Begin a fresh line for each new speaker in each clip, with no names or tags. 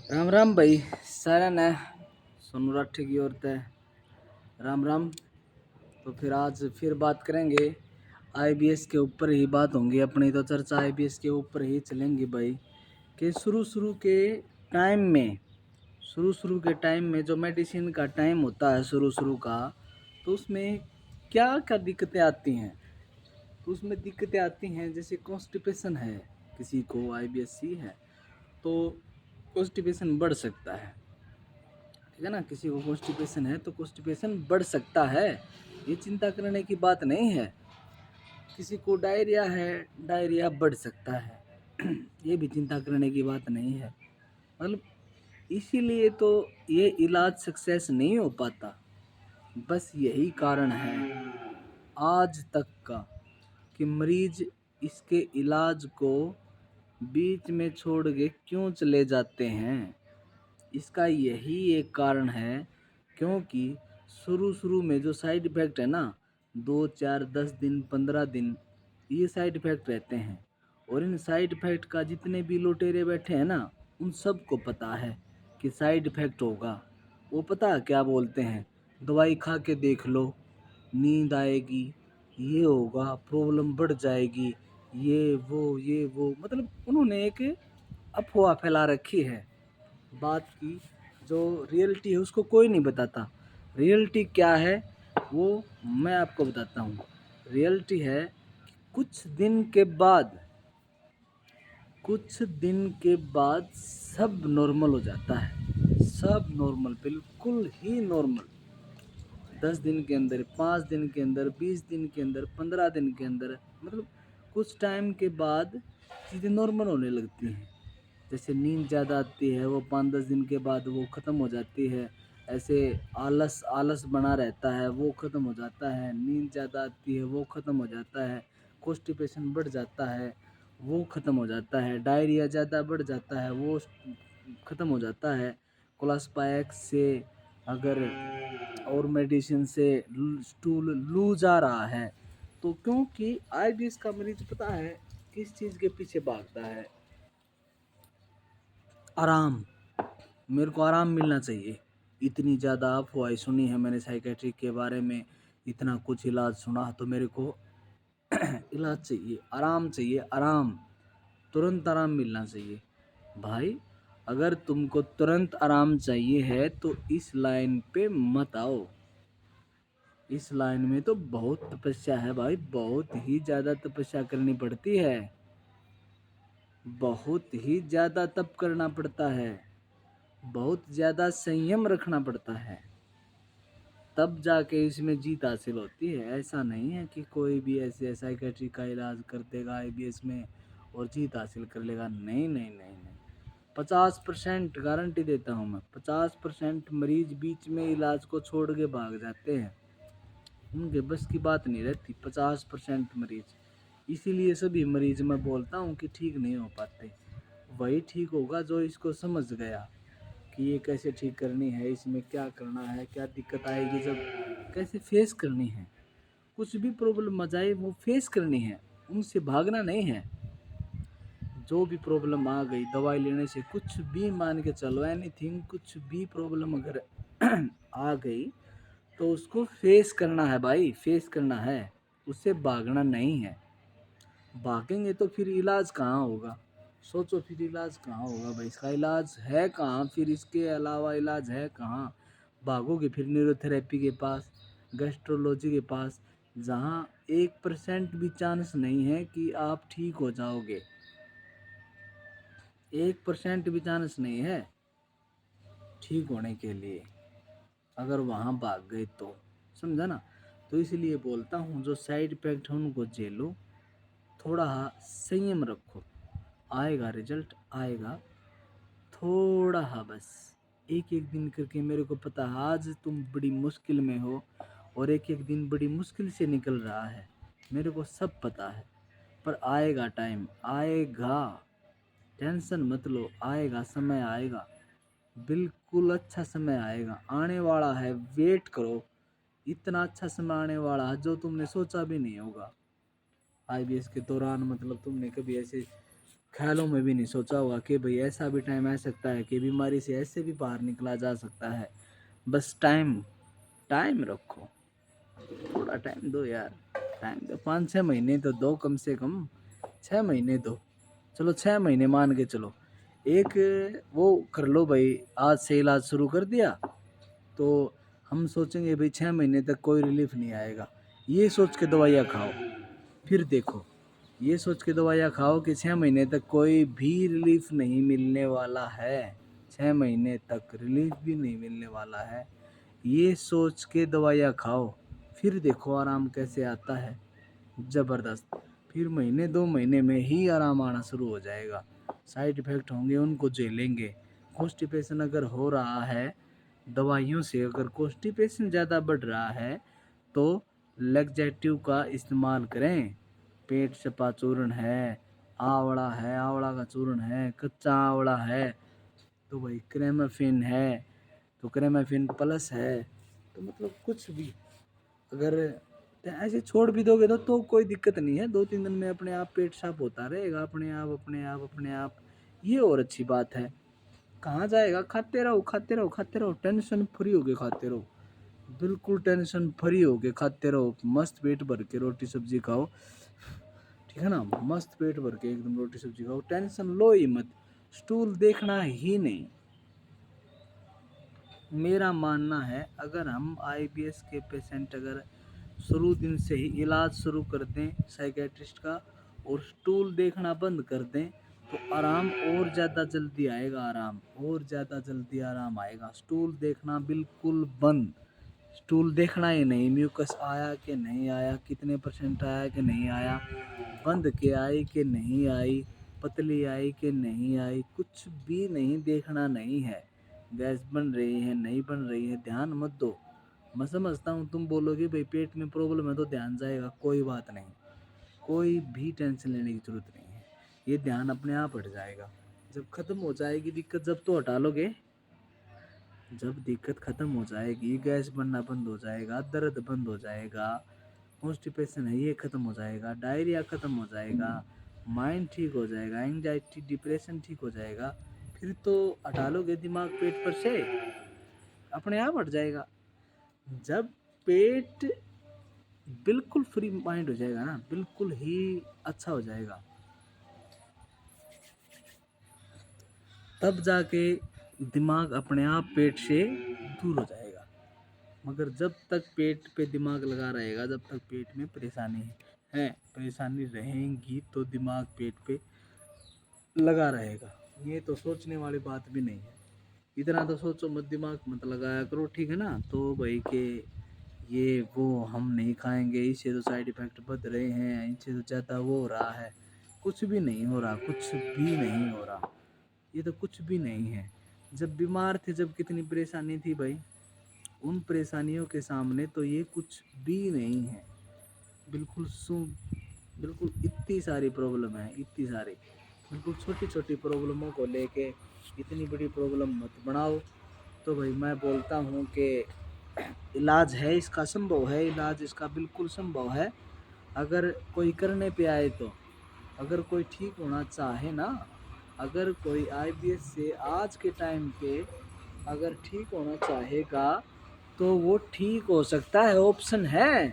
राम राम भाई। सारा ने सोनू राठी की औरत है। राम राम। तो फिर आज फिर बात करेंगे आईबीएस के ऊपर ही बात होंगी अपनी। तो चर्चा आईबीएस के ऊपर ही चलेंगी भाई। कि शुरू के टाइम में जो मेडिसिन का टाइम होता है शुरू का, तो उसमें क्या क्या दिक्कतें आती हैं। तो उसमें दिक्कतें आती हैं जैसे कॉन्स्टिपेशन है, किसी को आईबीएस है तो कॉन्स्टिपेशन बढ़ सकता है। ठीक है ना, किसी को कॉन्स्टिपेशन है तो कॉन्स्टिपेशन बढ़ सकता है, ये चिंता करने की बात नहीं है। किसी को डायरिया है, डायरिया बढ़ सकता है ये भी चिंता करने की बात नहीं है। मतलब इसीलिए तो ये इलाज सक्सेस नहीं हो पाता। बस यही कारण है आज तक का कि मरीज इसके इलाज को बीच में छोड़ के क्यों चले जाते हैं। इसका यही एक कारण है क्योंकि शुरू में जो साइड इफ़ेक्ट है ना, 2 4 10 दिन 15 दिन ये साइड इफ़ेक्ट रहते हैं। और इन साइड इफ़ेक्ट का जितने भी लुटेरे बैठे हैं ना, उन सबको पता है कि साइड इफ़ेक्ट होगा। वो पता है क्या बोलते हैं, दवाई खा के देख लो, नींद आएगी, ये होगा, प्रॉब्लम बढ़ जाएगी, ये वो मतलब उन्होंने एक अफवाह फैला रखी है। बात की जो रियलिटी है उसको कोई नहीं बताता। रियलिटी क्या है वो मैं आपको बताता हूँ। रियलिटी है कि कुछ दिन के बाद सब नॉर्मल हो जाता है। सब नॉर्मल, बिल्कुल ही नॉर्मल। 10 दिन के अंदर, 5 दिन के अंदर, 20 दिन के अंदर, 15 दिन के अंदर, मतलब कुछ टाइम के बाद चीज़ें नॉर्मल होने लगती हैं। जैसे नींद ज़्यादा आती है वो 5 10 दिन के बाद वो ख़त्म हो जाती है। ऐसे आलस आलस बना रहता है वो ख़त्म हो जाता है। नींद ज़्यादा आती है वो ख़त्म हो जाता है। कॉन्स्टिपेशन बढ़ जाता है वो ख़त्म हो जाता है। डायरिया ज़्यादा बढ़ जाता है वो ख़त्म हो जाता है। क्लासपायक्स से अगर और मेडिसिन से स्टूल लूज आ रहा है तो क्योंकि आईबीएस का मरीज पता है किस चीज़ के पीछे भागता है। आराम। मेरे को आराम मिलना चाहिए। इतनी ज़्यादा अफवाहें सुनी है मैंने साइकेट्रिक के बारे में, इतना कुछ इलाज सुना, तो मेरे को इलाज चाहिए, आराम चाहिए, आराम, तुरंत आराम मिलना चाहिए। भाई अगर तुमको तुरंत आराम चाहिए है तो इस लाइन पे मत आओ। इस लाइन में तो बहुत तपस्या है भाई, बहुत ही ज़्यादा तपस्या करनी पड़ती है, बहुत ही ज़्यादा तप करना पड़ता है, बहुत ज़्यादा संयम रखना पड़ता है, तब जाके इसमें जीत हासिल होती है। ऐसा नहीं है कि कोई भी ऐसे साइकेट्रिक का इलाज कर देगा आईबीएस में और जीत हासिल कर लेगा। नहीं नहीं नहीं नहीं, 50% गारंटी देता हूँ मैं। 50% मरीज बीच में इलाज को छोड़ के भाग जाते हैं, उनके बस की बात नहीं रहती। 50% मरीज, इसीलिए सभी मरीज मैं बोलता हूँ कि ठीक नहीं हो पाते। वही ठीक होगा जो इसको समझ गया कि ये कैसे ठीक करनी है, इसमें क्या करना है, क्या दिक्कत आएगी, जब कैसे फेस करनी है। कुछ भी प्रॉब्लम आ जाए वो फेस करनी है, उनसे भागना नहीं है। जो भी प्रॉब्लम आ गई दवाई लेने से, कुछ भी मान के चलो, एनीथिंग, कुछ भी प्रॉब्लम अगर आ गई तो उसको फेस करना है भाई, फेस करना है, उससे भागना नहीं है। भागेंगे तो फिर इलाज कहाँ होगा। सोचो फिर इलाज कहाँ होगा भाई, इसका इलाज है कहाँ, फिर इसके अलावा इलाज है कहाँ। भागोगे फिर न्यूरोथेरेपी के पास, गैस्ट्रोलॉजी के पास, जहाँ 1% भी चांस नहीं है कि आप ठीक हो जाओगे। 1% भी चांस नहीं है ठीक होने के लिए, अगर वहाँ भाग गए तो। समझा ना। तो इसलिए बोलता हूँ जो साइड इफेक्ट है उनको झेलो, थोड़ा संयम रखो, आएगा रिजल्ट आएगा। थोड़ा बस एक एक दिन करके। मेरे को पता है आज तुम बड़ी मुश्किल में हो और एक एक दिन बड़ी मुश्किल से निकल रहा है, मेरे को सब पता है। पर आएगा, टाइम आएगा, टेंशन मत लो, आएगा, समय आएगा, बिल्कुल अच्छा समय आएगा, आने वाला है, वेट करो। इतना अच्छा समय आने वाला है जो तुमने सोचा भी नहीं होगा। आईबीएस के दौरान मतलब तुमने कभी ऐसे ख्यालों में भी नहीं सोचा होगा कि भाई ऐसा भी टाइम आ सकता है कि बीमारी से ऐसे भी बाहर निकला जा सकता है। बस टाइम टाइम रखो, थोड़ा टाइम दो यार, टाइम दो, 5-6 महीने तो दो कम से कम, 6 महीने दो, चलो 6 महीने मान के चलो। एक वो कर लो भाई, आज से इलाज शुरू कर दिया तो हम सोचेंगे भाई 6 महीने तक कोई रिलीफ नहीं आएगा, ये सोच के दवाइयाँ खाओ। फिर देखो, ये सोच के दवाइयाँ खाओ कि 6 महीने तक कोई भी रिलीफ नहीं मिलने वाला है, 6 महीने तक रिलीफ भी नहीं मिलने वाला है, ये सोच के दवाइयाँ खाओ। फिर देखो आराम कैसे आता है, ज़बरदस्त। फिर महीने 2 महीने में ही आराम आना शुरू हो जाएगा। साइड इफ़ेक्ट होंगे उनको झेलेंगे। कॉन्स्टिपेशन अगर हो रहा है दवाइयों से, अगर कॉन्स्टिपेशन ज़्यादा बढ़ रहा है तो लैक्सेटिव का इस्तेमाल करें। पेट सपा चूर्ण है, आंवला का चूर्ण है, कच्चा आंवला है, तो भाई क्रेमाफिन है, तो क्रेमाफिन प्लस है, तो मतलब कुछ भी अगर ऐसे छोड़ भी दोगे तो कोई दिक्कत नहीं है, 2-3 दिन में अपने आप पेट साफ होता रहेगा, अपने आप अपने आप अपने आप। ये और अच्छी बात है। कहाँ जाएगा, खाते रहो खाते रहो खाते रहो, टेंशन फ्री होके खाते रहो, बिल्कुल टेंशन फ्री होके खाते रहो, मस्त पेट भर के रोटी सब्जी खाओ, ठीक है ना, मस्त पेट भर के एकदम रोटी सब्जी खाओ, टेंशन लो ही मत, स्टूल देखना ही नहीं। मेरा मानना है अगर हम आईबीएस के पेशेंट अगर शुरू दिन से ही इलाज शुरू कर दें साइकेट्रिस्ट का और स्टूल देखना बंद कर दें तो आराम और ज़्यादा जल्दी आएगा, आराम और ज़्यादा जल्दी आराम आएगा। स्टूल देखना बिल्कुल बंद, स्टूल देखना ही नहीं, म्यूकस आया कि नहीं आया, कितने % आया कि नहीं आया, बंद के आई कि नहीं आई, पतली आई कि नहीं आई, कुछ भी नहीं देखना नहीं है। गैस बन रही है नहीं बन रही है ध्यान मत दो। मैं समझता हूँ तुम बोलोगे भाई पेट में प्रॉब्लम है तो ध्यान जाएगा, कोई बात नहीं, कोई भी टेंशन लेने की जरूरत नहीं है, ये ध्यान अपने आप हट जाएगा। जब खत्म हो जाएगी दिक्कत जब तो हटा लोगे, जब दिक्कत खत्म हो जाएगी, गैस बनना बंद हो जाएगा, दर्द बंद हो जाएगा, कॉन्स्टिपेशन है ये खत्म हो जाएगा, डायरिया खत्म हो जाएगा, माइंड ठीक हो जाएगा, एंजाइटी डिप्रेशन ठीक हो जाएगा, फिर तो हटा लोगे दिमाग पेट पर से, अपने आप हट जाएगा। जब पेट बिल्कुल फ्री माइंड हो जाएगा ना, बिल्कुल ही अच्छा हो जाएगा, तब जाके दिमाग अपने आप पेट से दूर हो जाएगा। मगर जब तक पेट पे दिमाग लगा रहेगा, जब तक पेट में परेशानी है, परेशानी रहेगी तो दिमाग पेट पे लगा रहेगा। ये तो सोचने वाली बात भी नहीं है, इतना तो सोचो मत, दिमाग मत लगाया करो, ठीक है ना। तो भाई के ये वो हम नहीं खाएंगे, इससे तो साइड इफ़ेक्ट बढ़ रहे हैं, इससे तो ज़्यादा वो हो रहा है, कुछ भी नहीं हो रहा, कुछ भी नहीं हो रहा, ये तो कुछ भी नहीं है। जब बीमार थे जब कितनी परेशानी थी भाई, उन परेशानियों के सामने तो ये कुछ भी नहीं है। बिल्कुल बिल्कुल इतनी सारी प्रॉब्लम है, इतनी सारी, बिल्कुल छोटी छोटी प्रॉब्लमों को लेके इतनी बड़ी प्रॉब्लम मत बनाओ। तो भाई मैं बोलता हूँ कि इलाज है इसका, संभव है, इलाज इसका बिल्कुल संभव है, अगर कोई करने पे आए तो, अगर कोई ठीक होना चाहे ना, अगर कोई आईबीएस से आज के टाइम पे अगर ठीक होना चाहेगा तो वो ठीक हो सकता है, ऑप्शन है,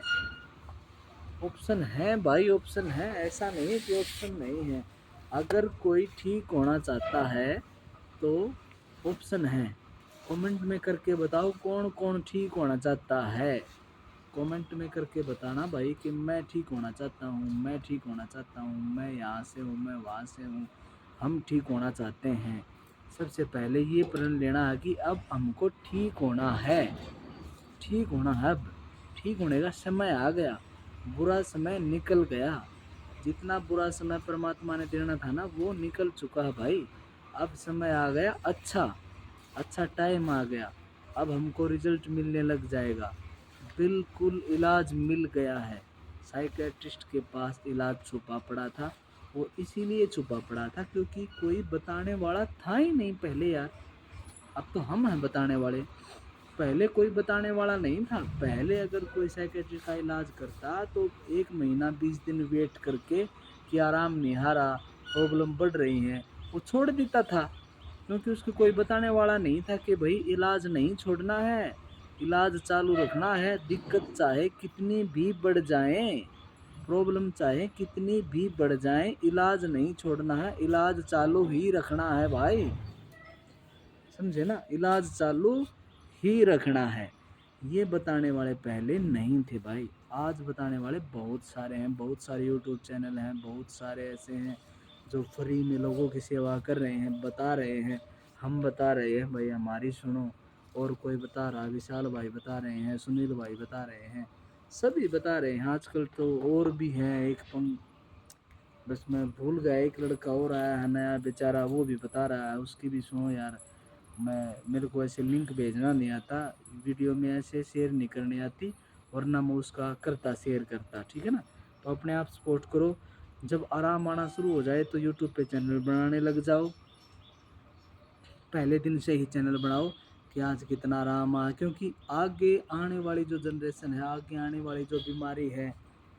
ऑप्शन है भाई, ऑप्शन है, ऐसा नहीं कि ऑप्शन नहीं है। अगर कोई ठीक होना चाहता है तो ऑप्शन है। कमेंट में करके बताओ कौन कौन ठीक होना चाहता है, कमेंट में करके बताना भाई कि मैं ठीक होना चाहता हूँ, मैं ठीक होना चाहता हूँ, मैं यहाँ से हूँ, मैं वहाँ से हूँ, हम ठीक होना चाहते हैं। सबसे पहले ये प्रण लेना है कि अब हमको ठीक होना है, ठीक होना है, अब ठीक होने का समय आ गया, बुरा समय निकल गया, जितना बुरा समय परमात्मा ने देना था ना वो निकल चुका है भाई, अब समय आ गया, अच्छा अच्छा टाइम आ गया, अब हमको रिजल्ट मिलने लग जाएगा, बिल्कुल इलाज मिल गया है। साइकेट्रिस्ट के पास इलाज छुपा पड़ा था, वो इसीलिए छुपा पड़ा था क्योंकि कोई बताने वाला था ही नहीं पहले यार, अब तो हम हैं बताने वाले, पहले कोई बताने वाला नहीं था। पहले अगर कोई साइकेट्रिस्ट का इलाज करता तो 1 महीना 20 दिन वेट करके कि आराम नहीं आ रहा प्रॉब्लम बढ़ रही है, वो छोड़ देता था, क्योंकि उसको कोई बताने वाला नहीं था कि भाई इलाज नहीं छोड़ना है, इलाज चालू रखना है। दिक्कत चाहे कितनी भी बढ़ जाए, प्रॉब्लम चाहे कितनी भी बढ़ जाए, इलाज नहीं छोड़ना है, इलाज चालू ही रखना है भाई, समझे ना, इलाज चालू ही रखना है। ये बताने वाले पहले नहीं थे भाई, आज बताने वाले बहुत सारे हैं, बहुत सारे यूट्यूब चैनल हैं, बहुत सारे ऐसे हैं जो फ्री में लोगों की सेवा कर रहे हैं, बता रहे हैं। हम बता रहे हैं भाई, हमारी सुनो। और कोई बता रहा, विशाल भाई बता रहे हैं, सुनील भाई बता रहे हैं, सभी बता रहे हैं। आजकल तो और भी हैं, बस मैं भूल गया, एक लड़का और आया है नया बेचारा, वो भी बता रहा है, उसकी भी सुनो यार। मेरे को ऐसे लिंक भेजना नहीं आता, वीडियो में ऐसे शेयर नहीं करनी आती, वरना मैं उसका करता, शेयर करता, ठीक है ना। तो अपने आप सपोर्ट करो, जब आराम आना शुरू हो जाए तो यूट्यूब पे चैनल बनाने लग जाओ, पहले दिन से ही चैनल बनाओ कि आज कितना आराम आ, क्योंकि आगे आने वाली जो जनरेशन है, आगे आने वाली जो बीमारी है,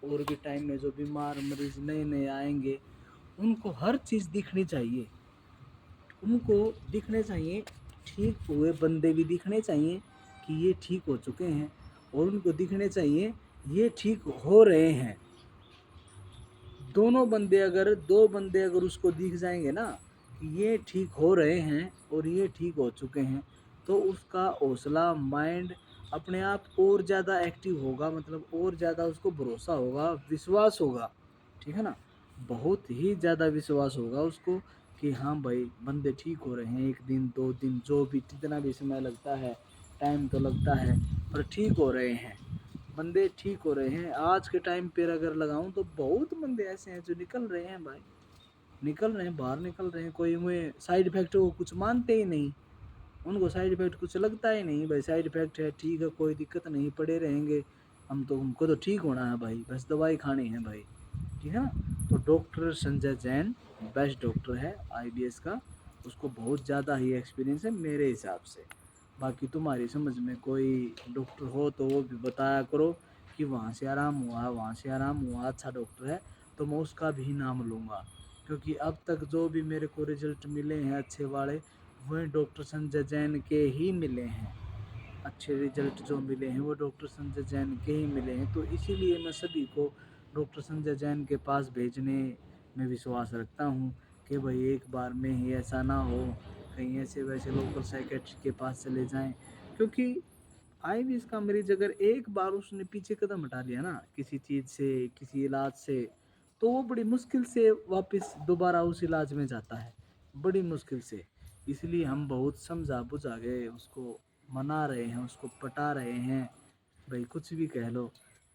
और भी टाइम में जो बीमार मरीज नए नए आएंगे, उनको हर चीज़ दिखनी चाहिए, उनको दिखने चाहिए, ठीक हुए बंदे भी दिखने चाहिए कि ये ठीक हो चुके हैं, और उनको दिखने चाहिए ये ठीक हो रहे हैं। दो बंदे अगर उसको दिख जाएंगे ना कि ये ठीक हो रहे हैं और ये ठीक हो चुके हैं, तो उसका हौसला, माइंड अपने आप और ज़्यादा एक्टिव होगा, मतलब और ज़्यादा उसको भरोसा होगा, विश्वास होगा, ठीक है ना, बहुत ही ज़्यादा विश्वास होगा उसको कि हाँ भाई बंदे ठीक हो रहे हैं, 1 दिन 2 दिन जो भी जितना भी समय लगता है, टाइम तो लगता है, पर ठीक हो रहे हैं, बंदे ठीक हो रहे हैं। आज के टाइम पर अगर लगाऊं तो बहुत बंदे ऐसे हैं जो निकल रहे हैं भाई, निकल रहे हैं, बाहर निकल रहे हैं। कोई में साइड इफेक्ट को कुछ मानते ही नहीं, उनको साइड इफेक्ट कुछ लगता ही नहीं, भाई साइड इफेक्ट है ठीक है, कोई दिक्कत नहीं, पड़े रहेंगे, हम तो, हमको तो ठीक होना है भाई, बस दवाई खानी है भाई, ठीक है ना। तो doctor Sanjay Jain best doctor है आईबीएस का, उसको बहुत ज़्यादा ही एक्सपीरियंस है मेरे हिसाब से। बाकी तुम्हारी समझ में कोई डॉक्टर हो तो वो भी बताया करो कि वहाँ से आराम हुआ, वहाँ से आराम हुआ, अच्छा डॉक्टर है, तो मैं उसका भी नाम लूँगा, क्योंकि अब तक जो भी मेरे को रिजल्ट मिले हैं अच्छे वाले, वह डॉक्टर संजय जैन के ही मिले हैं। अच्छे रिजल्ट जो मिले हैं वो डॉक्टर संजय जैन के ही मिले हैं, तो इसीलिए मैं सभी को डॉक्टर संजय जैन के पास भेजने में विश्वास रखता हूँ कि भाई एक बार में ही ऐसा ना हो, कहीं ऐसे वैसे लोकल साइकेट्रिस्ट के पास चले जाएं, क्योंकि आईबीएस का मरीज अगर एक बार उसने पीछे कदम हटा लिया ना किसी चीज़ से, किसी इलाज से, तो वो बड़ी मुश्किल से वापस दोबारा उस इलाज में जाता है, बड़ी मुश्किल से। इसलिए हम बहुत समझा बुझा के उसको मना रहे हैं, उसको पटा रहे हैं, भाई कुछ भी कह लो,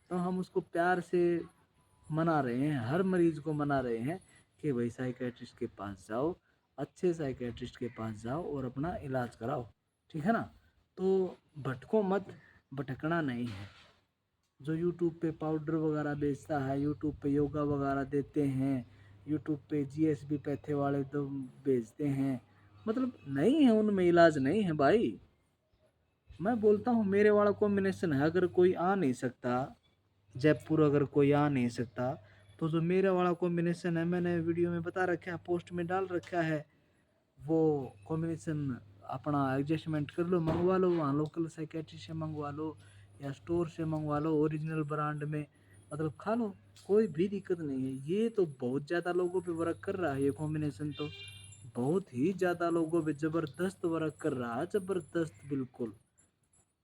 तो हम उसको प्यार से मना रहे हैं, हर मरीज को मना रहे हैं कि भाई साइकेट्रिस्ट के पास जाओ, अच्छे साइकेट्रिस्ट के पास जाओ और अपना इलाज कराओ, ठीक है ना। तो भटको मत, भटकना नहीं है। जो यूट्यूब पे पाउडर वगैरह बेचता है, यूट्यूब पे योगा वगैरह देते हैं, यूट्यूब पे जीएसबी पैथे वाले तो बेचते हैं, मतलब नहीं है, उनमें इलाज नहीं है भाई। मैं बोलता हूँ मेरे वाला कॉम्बिनेशन है, अगर कोई आ नहीं सकता जयपुर, अगर कोई आ नहीं सकता, तो जो मेरा वाला कॉम्बिनेशन है, मैंने वीडियो में बता रखा है, पोस्ट में डाल रखा है, वो कॉम्बिनेशन अपना एडजस्टमेंट कर लो, मंगवा लो, वहाँ लोकल साइकेट्री से मंगवा लो या स्टोर से मंगवा लो, ओरिजिनल ब्रांड में, मतलब खा लो, कोई भी दिक्कत नहीं है। ये तो बहुत ज़्यादा लोगों पे वर्क कर रहा है, ये कॉम्बिनेशन तो बहुत ही ज़्यादा लोगों पे ज़बरदस्त वर्क कर रहा है, ज़बरदस्त बिल्कुल।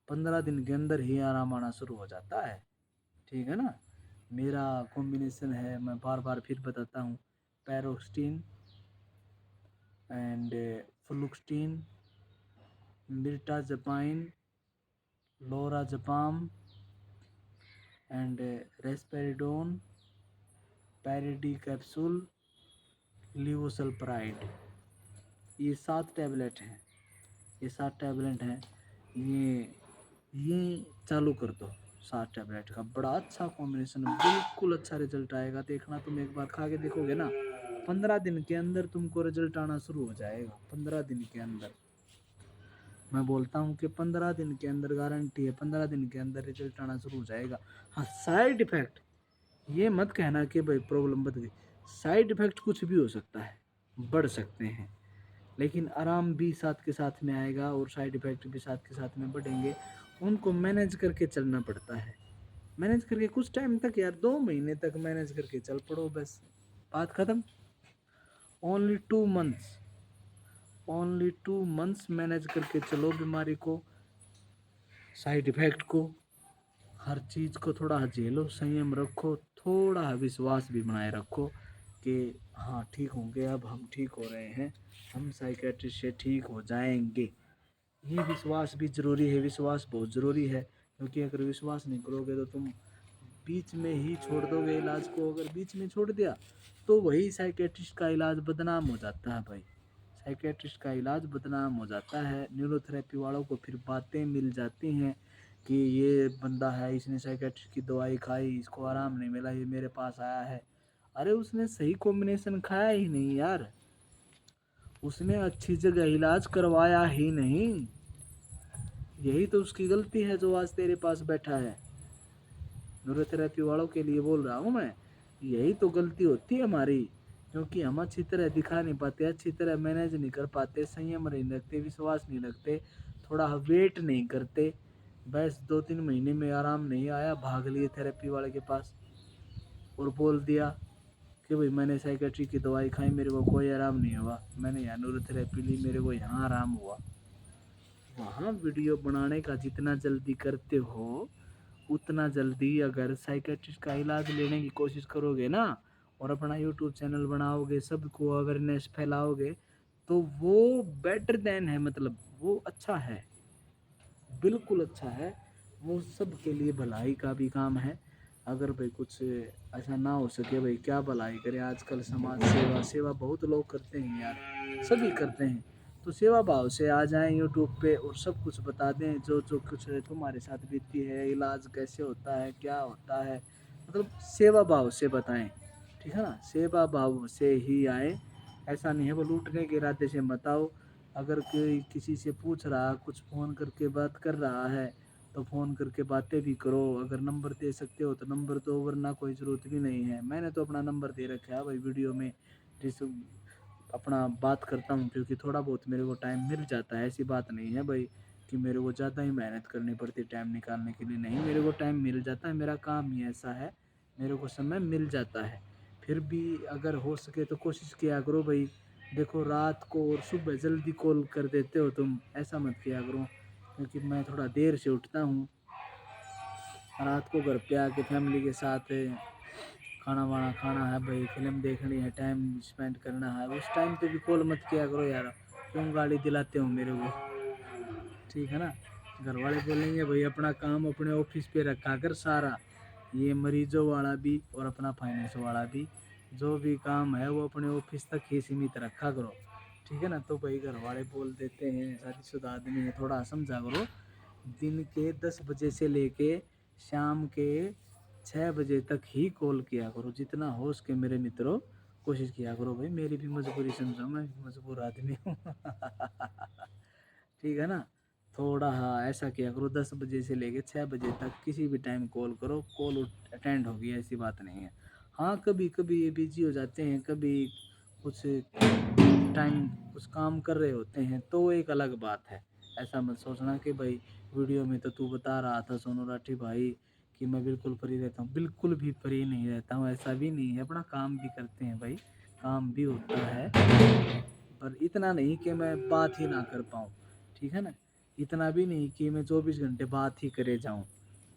15 दिन के अंदर ही आराम आना शुरू हो जाता है, ठीक है ना। मेरा कॉम्बिनेशन है, मैं बार बार फिर बताता हूँ, पैरोक्सटीन एंड फ्लुक्सटीन, मिर्टाजपाइन, लोराजपाम एंड रेस्पेरिडोन, पैरिडी कैप्सूल, लिवोसल्पराइड, ये 7 टैबलेट हैं, ये 7 टैबलेट हैं, ये चालू कर दो। 7 टैबलेट का बड़ा अच्छा कॉम्बिनेशन है, बिल्कुल अच्छा रिजल्ट आएगा, देखना तुम एक बार खा के देखोगे ना, 15 दिन के अंदर तुमको रिजल्ट आना शुरू हो जाएगा, 15 दिन के अंदर। मैं बोलता हूँ कि 15 दिन के अंदर गारंटी है, 15 दिन के अंदर रिजल्ट आना शुरू हो जाएगा। हाँ, साइड इफेक्ट ये मत कहना कि भाई प्रॉब्लम बढ़ गई, साइड इफ़ेक्ट कुछ भी हो सकता है, बढ़ सकते हैं, लेकिन आराम भी साथ के साथ में आएगा और साइड इफ़ेक्ट भी साथ के साथ में बढ़ेंगे। उनको मैनेज करके चलना पड़ता है। मैनेज करके कुछ टाइम तक यार, 2 महीने तक मैनेज करके चल पड़ो, बस बात ख़त्म। Only 2 months, only 2 months manage करके चलो बीमारी को, साइड इफ़ेक्ट को, हर चीज़ को थोड़ा झेलो, संयम रखो, थोड़ा विश्वास भी बनाए रखो कि हाँ ठीक होंगे, अब हम ठीक हो रहे हैं, हम साइकेट्रिस्ट से ठीक हो जाएंगे। ये विश्वास भी ज़रूरी है, विश्वास बहुत ज़रूरी है, क्योंकि अगर विश्वास नहीं करोगे तो तुम बीच में ही छोड़ दोगे इलाज को। अगर बीच में छोड़ दिया तो वही साइकेट्रिस्ट का इलाज बदनाम हो जाता है भाई, साइकेट्रिस्ट का इलाज बदनाम हो जाता है। न्यूरोथेरेपी वालों को फिर बातें मिल जाती हैं कि ये बंदा है, इसने साइकेट्रिस्ट की दवाई खाई, इसको आराम नहीं मिला, ये मेरे पास आया है। अरे उसने सही कॉम्बिनेशन खाया ही नहीं यार, उसने अच्छी जगह इलाज करवाया ही नहीं, यही तो उसकी गलती है जो आज तेरे पास बैठा है। न्यूरोथेरेपी वालों के लिए बोल रहा हूँ मैं, यही तो गलती होती है हमारी, क्योंकि हम अच्छी तरह दिखा नहीं पाते, अच्छी तरह मैनेज नहीं कर पाते, संयम नहीं रखते, विश्वास नहीं रखते, थोड़ा वेट नहीं करते। बस 2-3 महीने में आराम नहीं आया, भाग लिए थेरेपी वाले के पास और बोल दिया कि भाई मैंने साइकेट्री की दवाई खाई, मेरे को कोई आराम नहीं हुआ, मैंने यहाँ न्यूरोथेरेपी ली, मेरे को यहाँ आराम हुआ। वहाँ वीडियो बनाने का जितना जल्दी करते हो उतना जल्दी अगर साइकेट्रिस्ट का इलाज लेने की कोशिश करोगे ना, और अपना यूट्यूब चैनल बनाओगे, सबको अवेयरनेस फैलाओगे, तो वो बेटर देन है, मतलब वो अच्छा है, बिल्कुल अच्छा है, वो सब के लिए भलाई का भी काम है। अगर भाई कुछ ऐसा ना हो सके, भाई क्या भलाई करे, आजकल समाज सेवा, सेवा बहुत लोग करते हैं यार, सभी करते हैं, तो सेवा भाव से आ जाएं यूट्यूब पे और सब कुछ बता दें, जो जो कुछ तुम्हारे साथ बीती है, इलाज कैसे होता है, क्या होता है, मतलब सेवा भाव से बताएं, ठीक है ना, सेवा भाव से ही आए। ऐसा नहीं है वो लूटने के इरादे से मत आओ। अगर कोई किसी से पूछ रहा, कुछ फ़ोन करके बात कर रहा है, तो फ़ोन करके बातें भी करो, अगर नंबर दे सकते हो तो नंबर दो, वरना कोई ज़रूरत भी नहीं है। मैंने तो अपना नंबर दे रखा है भाई वीडियो में, जिस अपना बात करता हूँ, क्योंकि थोड़ा बहुत मेरे को टाइम मिल जाता है, ऐसी बात नहीं है भाई कि मेरे को ज़्यादा ही मेहनत करनी पड़ती टाइम निकालने के लिए, नहीं, मेरे को टाइम मिल जाता है, मेरा काम ही ऐसा है, मेरे को समय मिल जाता है। फिर भी अगर हो सके तो कोशिश किया करो भाई, देखो रात को और सुबह जल्दी कॉल कर देते हो तुम, ऐसा मत किया करो, क्योंकि मैं थोड़ा देर से उठता हूँ, रात को घर पे आके फैमिली के साथ खाना वाना खाना है भाई, फिल्म देखनी है, टाइम स्पेंड करना है, उस टाइम पे भी कॉल मत किया करो यार, क्यों गाली दिलाते हो मेरे को, ठीक है ना। घर वाले बोलेंगे भाई अपना काम अपने ऑफिस पे रखा कर सारा, ये मरीजों वाला भी और अपना फाइनेंस वाला भी, जो भी काम है वो अपने ऑफिस तक ही सीमित रखा करो, ठीक है ना। तो भाई घर वाले बोल देते हैं, शादीशुदा आदमी है, थोड़ा समझा करो। दिन के 10 बजे से लेके शाम के 6 बजे तक ही कॉल किया करो, जितना हो सके मेरे मित्रों, कोशिश किया करो भाई, मेरी भी मजबूरी समझो, मैं भी मजबूर आदमी हूँ ठीक है ना। थोड़ा हाँ ऐसा किया करो, 10 बजे से लेके 6 बजे तक किसी भी टाइम कॉल करो, कॉल अटेंड होगी, ऐसी बात नहीं है। हाँ कभी कभी ये बिजी हो जाते हैं, कभी कुछ टाइम कुछ काम कर रहे होते हैं, तो एक अलग बात है। ऐसा मत सोचना कि भाई वीडियो में तो तू बता रहा था सोनू राठी भाई कि मैं बिल्कुल फ्री रहता हूँ, बिल्कुल भी फ्री नहीं रहता हूँ, ऐसा भी नहीं है, अपना काम भी करते हैं भाई, काम भी होता है, पर इतना नहीं कि मैं बात ही ना कर पाऊँ, ठीक है ना, इतना भी नहीं कि मैं 24 घंटे बात ही करे जाऊँ,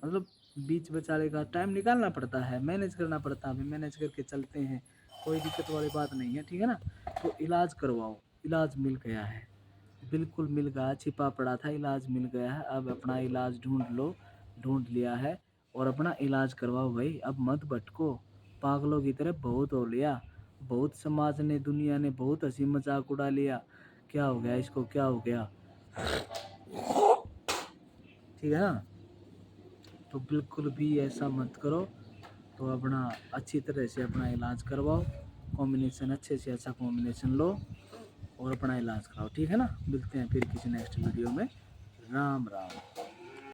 मतलब बीच बचाने का टाइम निकालना पड़ता है, मैनेज करना पड़ता है, मैनेज करके चलते हैं, कोई दिक्कत वाली बात नहीं है, ठीक है ना। तो इलाज करवाओ, इलाज मिल गया है, बिल्कुल मिल गया, छिपा पड़ा था, इलाज मिल गया है, अब अपना इलाज ढूंढ लो, ढूंढ लिया है, और अपना इलाज करवाओ भाई, अब मत भटको, पागलों की तरह बहुत हो लिया, बहुत समाज ने, दुनिया ने बहुत हंसी मजाक उड़ा लिया, क्या हो गया इसको, क्या हो गया, ठीक है ना। तो बिल्कुल भी ऐसा मत करो, तो अपना अच्छी तरह से अपना इलाज करवाओ, कॉम्बिनेशन अच्छे से अच्छा कॉम्बिनेशन लो और अपना इलाज कराओ, ठीक है ना। मिलते हैं फिर किसी नेक्स्ट वीडियो में, राम राम।